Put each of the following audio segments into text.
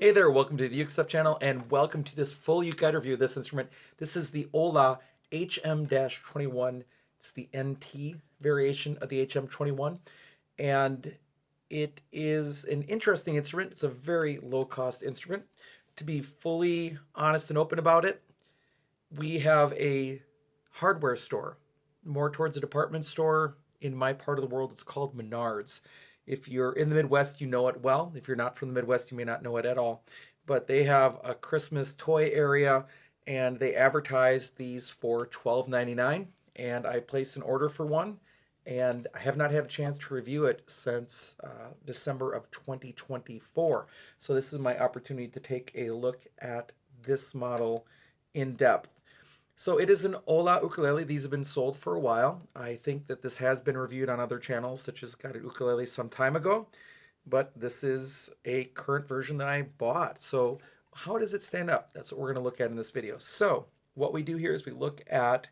Hey there, welcome to the UkeStuff channel and welcome to this full UkeGuide review of this instrument. This is the Hola HM-21. It's the NT variation of the HM-21 and it is an interesting instrument. It's a very low cost instrument. To be fully honest and open about it, we have a hardware store, more towards a department store. In my part of the world, it's called Menards. If you're in the Midwest, you know it well. If you're not from the Midwest, you may not know it at all. But they have a Christmas toy area and they advertise these for $12.99. And I placed an order for one and I have not had a chance to review it since December of 2024. So this is my opportunity to take a look at this model in depth. So it is an Hola ukulele. These have been sold for a while. I think that this has been reviewed on other channels, such as Guided Ukulele some time ago, but this is a current version that I bought. So how does it stand up? That's what we're going to look at in this video. So what we do here is we look at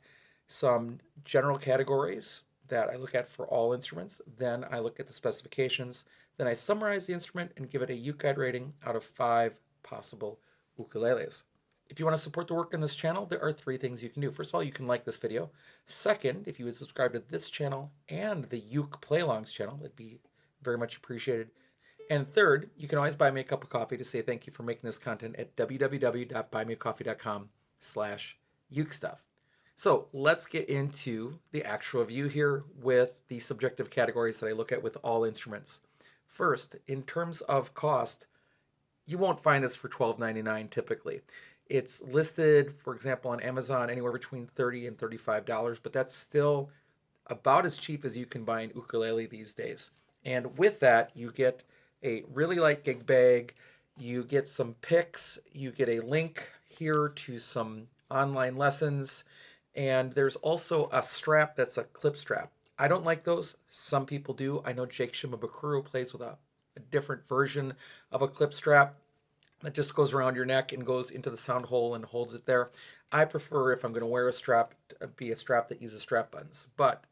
some general categories that I look at for all instruments. Then I look at the specifications. Then I summarize the instrument and give it a UkeGuide rating out of 5 possible ukuleles. If you want to support the work on this channel, there are 3 things you can do. First of all, you can like this video. Second, if you would subscribe to this channel and the Uke Play-Alongs channel, that'd be very much appreciated. And third, you can always buy me a cup of coffee to say thank you for making this content at www.buymeacoffee.com/UkeStuff. So let's get into the actual review here with the subjective categories that I look at with all instruments. First, in terms of cost, you won't find this for $12.99 typically. It's listed, for example, on Amazon anywhere between $30 and $35, but that's still about as cheap as you can buy an ukulele these days. And with that, you get a really light gig bag, you get some picks, you get a link here to some online lessons, and there's also a strap that's a clip strap. I don't like those. Some people do. I know Jake Shimabukuro plays with a different version of a clip strap that just goes around your neck and goes into the sound hole and holds it there. I prefer, if I'm going to wear a strap, to be a strap that uses strap buttons. But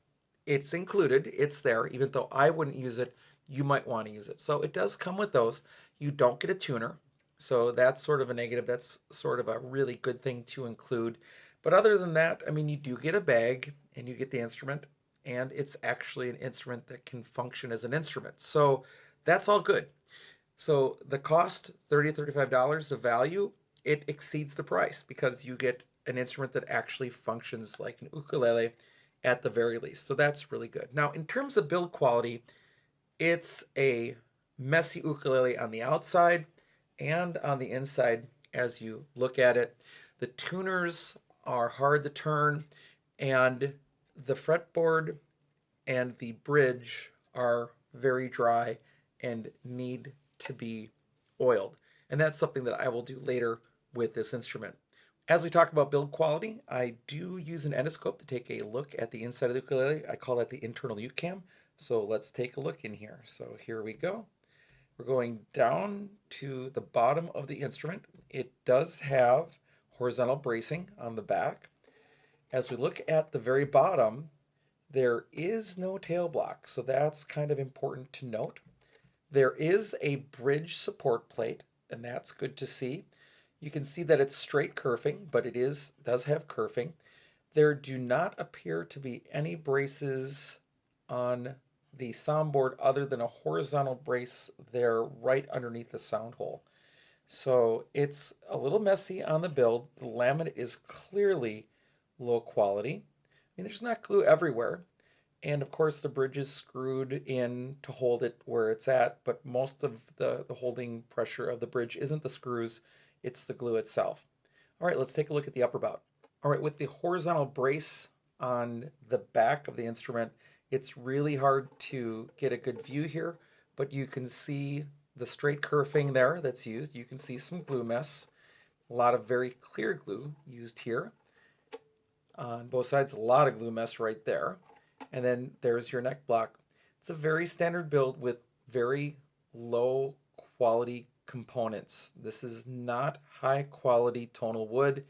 it's included, it's there. Even though I wouldn't use it, you might want to use it. So it does come with those. You don't get a tuner. So that's sort of a negative. That's sort of a really good thing to include. But other than that, I mean, you do get a bag and you get the instrument. And it's actually an instrument that can function as an instrument. So that's all good. So the cost, $30 to $35, the value, it exceeds the price because you get an instrument that actually functions like an ukulele at the very least. So that's really good. Now, in terms of build quality, it's a messy ukulele on the outside and on the inside as you look at it. The tuners are hard to turn and the fretboard and the bridge are very dry and need to be oiled. And that's something that I will do later with this instrument. As we talk about build quality, I do use an endoscope to take a look at the inside of the ukulele. I call that the internal Uke Cam. So let's take a look in here. So here we go. We're going down to the bottom of the instrument. It does have horizontal bracing on the back. As we look at the very bottom, there is no tail block. So that's kind of important to note. There is a bridge support plate, and that's good to see. You can see that it's straight kerfing, but it does have kerfing. There do not appear to be any braces on the soundboard other than a horizontal brace there right underneath the sound hole. So it's a little messy on the build. The laminate is clearly low quality. I mean, there's not glue everywhere. And of course the bridge is screwed in to hold it where it's at, but most of the holding pressure of the bridge isn't the screws, it's the glue itself. All right, let's take a look at the upper bout. All right, with the horizontal brace on the back of the instrument, it's really hard to get a good view here, but you can see the straight kerfing there that's used. You can see some glue mess, a lot of very clear glue used here. On both sides, a lot of glue mess right there. And then there's your neck block. It's a very standard build with very low quality components. This is not high quality tonal wood,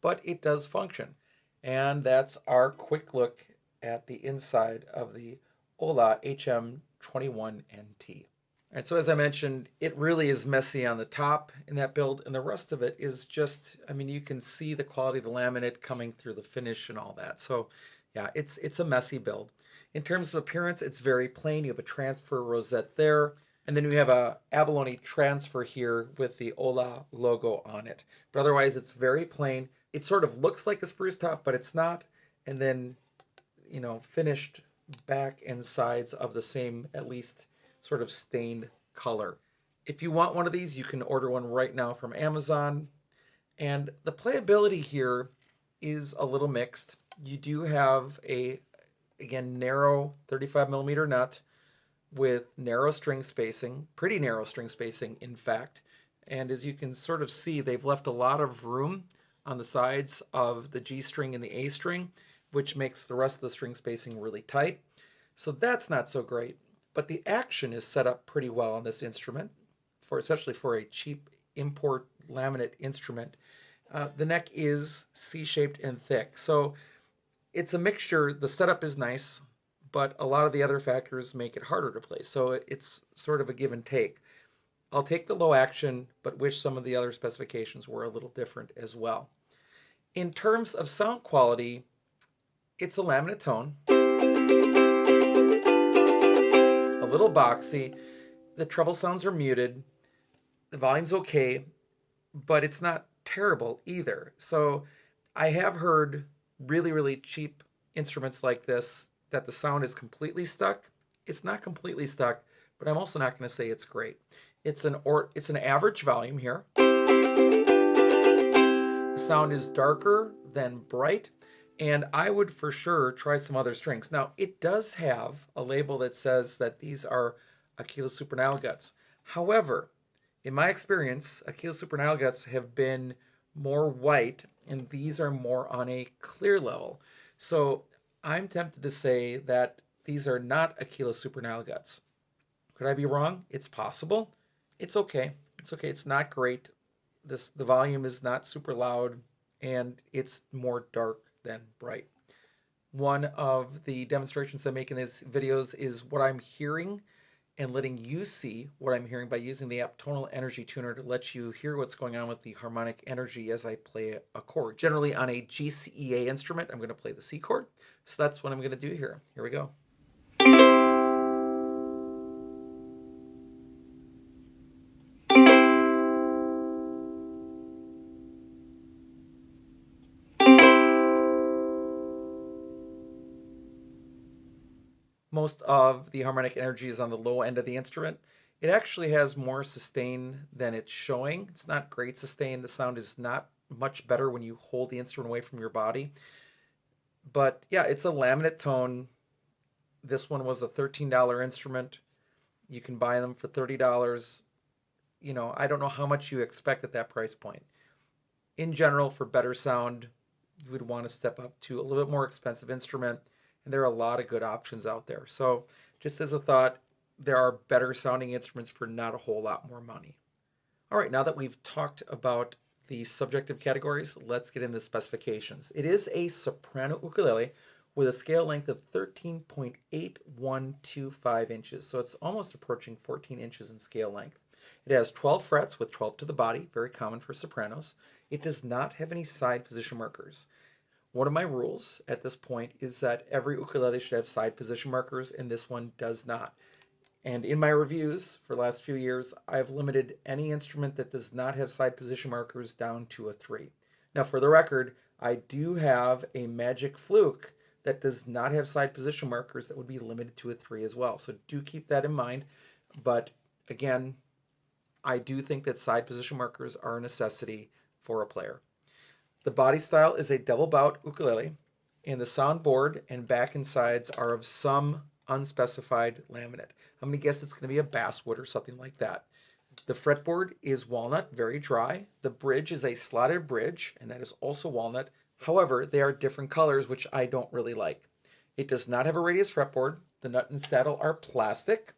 but it does function. And that's our quick look at the inside of the Hola HM-21NT. And so as I mentioned, it really is messy on the top in that build, and the rest of it is just, I mean, you can see the quality of the laminate coming through the finish and all that. So yeah, it's a messy build. In terms of appearance, it's very plain. You have a transfer rosette there, and then you have a abalone transfer here with the Hola logo on it. But otherwise, it's very plain. It sort of looks like a spruce top, but it's not. And then, finished back and sides of the same, at least sort of stained color. If you want one of these, you can order one right now from Amazon. And the playability here is a little mixed. You do have again, narrow 35 millimeter nut with narrow string spacing, pretty narrow string spacing, in fact. And as you can sort of see, they've left a lot of room on the sides of the G string and the A string, which makes the rest of the string spacing really tight. So that's not so great. But the action is set up pretty well on this instrument, especially for a cheap import laminate instrument. The neck is C-shaped and thick. So it's a mixture. The setup is nice, but a lot of the other factors make it harder to play. So it's sort of a give and take. I'll take the low action, but wish some of the other specifications were a little different as well. In terms of sound quality, it's a laminate tone, a little boxy. The treble sounds are muted. The volume's okay, but it's not terrible either. So I have heard really, really cheap instruments like this that the sound is completely stuck. It's not completely stuck, but I'm also not going to say it's great. It's an average volume here. The sound is darker than bright, and I would for sure try some other strings. Now, it does have a label that says that these are Aquila Soprano guts. However, in my experience, Aquila Soprano guts have been more white, and these are more on a clear level. So I'm tempted to say that these are not Aquila Soprano guts. Could I be wrong? It's possible. It's okay. It's okay. It's not great. The volume is not super loud, and it's more dark than bright. One of the demonstrations I make in these videos is what I'm hearing and letting you see what I'm hearing by using the app Tonal Energy Tuner to let you hear what's going on with the harmonic energy as I play a chord. Generally on a GCEA instrument, I'm going to play the C chord. So that's what I'm going to do here. Here we go. Most of the harmonic energy is on the low end of the instrument. It actually has more sustain than it's showing. It's not great sustain. The sound is not much better when you hold the instrument away from your body. But yeah, it's a laminate tone. This one was a $13 instrument. You can buy them for $30. I don't know how much you expect at that price point. In general, for better sound, you would want to step up to a little bit more expensive instrument. And there are a lot of good options out there. So just as a thought, there are better sounding instruments for not a whole lot more money. All right, now that we've talked about the subjective categories, let's get into the specifications. It is a soprano ukulele with a scale length of 13.8125 inches. So it's almost approaching 14 inches in scale length. It has 12 frets with 12 to the body, very common for sopranos. It does not have any side position markers. One of my rules at this point is that every ukulele should have side position markers, and this one does not. And in my reviews for the last few years, I've limited any instrument that does not have side position markers down to a 3. Now, for the record, I do have a Magic Fluke that does not have side position markers that would be limited to a 3 as well. So do keep that in mind. But again, I do think that side position markers are a necessity for a player. The body style is a double bout ukulele, and the soundboard and back and sides are of some unspecified laminate. I'm going to guess it's going to be a basswood or something like that. The fretboard is walnut, very dry. The bridge is a slotted bridge, and that is also walnut. However, they are different colors, which I don't really like. It does not have a radius fretboard. The nut and saddle are plastic.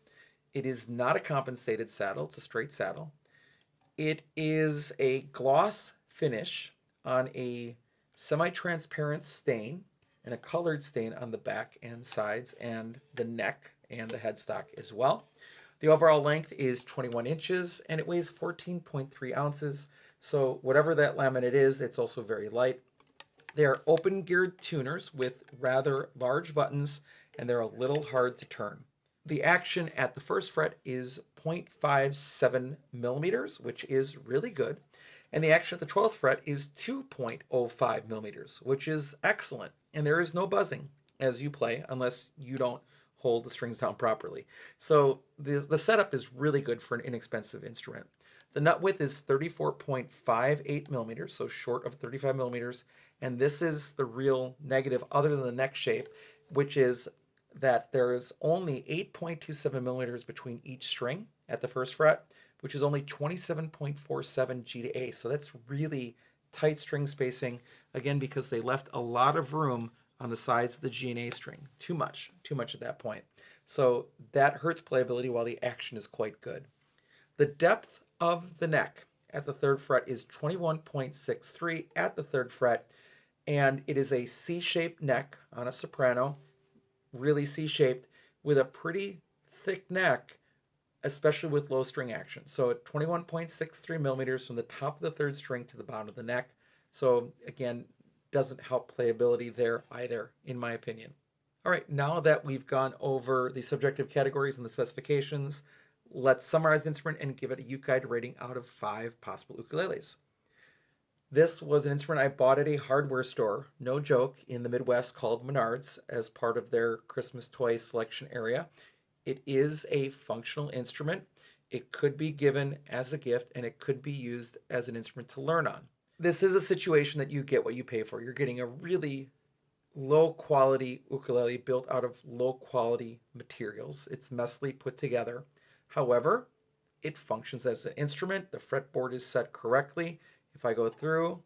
It is not a compensated saddle. It's a straight saddle. It is a gloss finish on a semi-transparent stain and a colored stain on the back and sides and the neck and the headstock as well. The overall length is 21 inches and it weighs 14.3 ounces. So whatever that laminate is, it's also very light. They are open geared tuners with rather large buttons and they're a little hard to turn. The action at the first fret is 0.57 millimeters, which is really good. And the action at the 12th fret is 2.05 millimeters, which is excellent. And there is no buzzing as you play unless you don't hold the strings down properly. So the setup is really good for an inexpensive instrument. The nut width is 34.58 millimeters, so short of 35 millimeters. And this is the real negative other than the neck shape, which is that there is only 8.27 millimeters between each string at the first fret, which is only 27.47 G to A. So that's really tight string spacing, again, because they left a lot of room on the sides of the G and A string. Too much at that point. So that hurts playability while the action is quite good. The depth of the neck at the third fret is 21.63 at the third fret, and it is a C-shaped neck on a soprano, really C-shaped, with a pretty thick neck, especially with low string action. So at 21.63 millimeters from the top of the third string to the bottom of the neck. So again, doesn't help playability there either, in my opinion. All right, now that we've gone over the subjective categories and the specifications, let's summarize the instrument and give it a UkeGuide rating out of 5 possible ukuleles. This was an instrument I bought at a hardware store, no joke, in the Midwest called Menards as part of their Christmas toy selection area. It is a functional instrument. It could be given as a gift and it could be used as an instrument to learn on. This is a situation that you get what you pay for. You're getting a really low quality ukulele built out of low quality materials. It's messily put together. However, it functions as an instrument. The fretboard is set correctly. If I go through,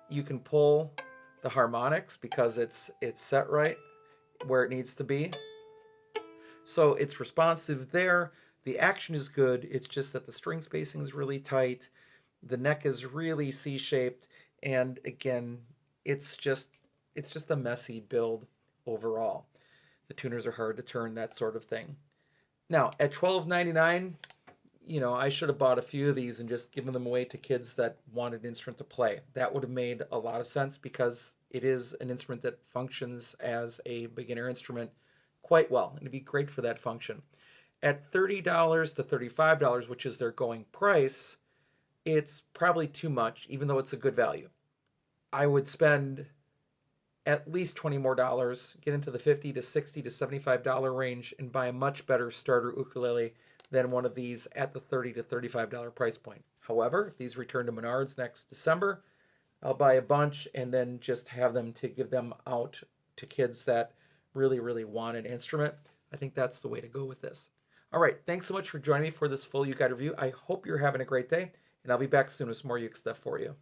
you can pull the harmonics because it's set right where it needs to be. So it's responsive there. The action is good. It's just that the string spacing is really tight. The neck is really C-shaped. And again, it's just a messy build overall. The tuners are hard to turn, that sort of thing. Now, at $12.99, I should have bought a few of these and just given them away to kids that wanted an instrument to play. That would have made a lot of sense because it is an instrument that functions as a beginner instrument quite well. And it'd be great for that function. At $30 to $35, which is their going price, it's probably too much, even though it's a good value. I would spend at least $20 more, get into the $50 to $60 to $75 range, and buy a much better starter ukulele than one of these at the $30 to $35 price point. However, if these return to Menards next December, I'll buy a bunch and then just have them to give them out to kids that really, really want an instrument. I think that's the way to go with this. All right, thanks so much for joining me for this full UkeGuide review. I hope you're having a great day, and I'll be back soon with some more Uke stuff for you.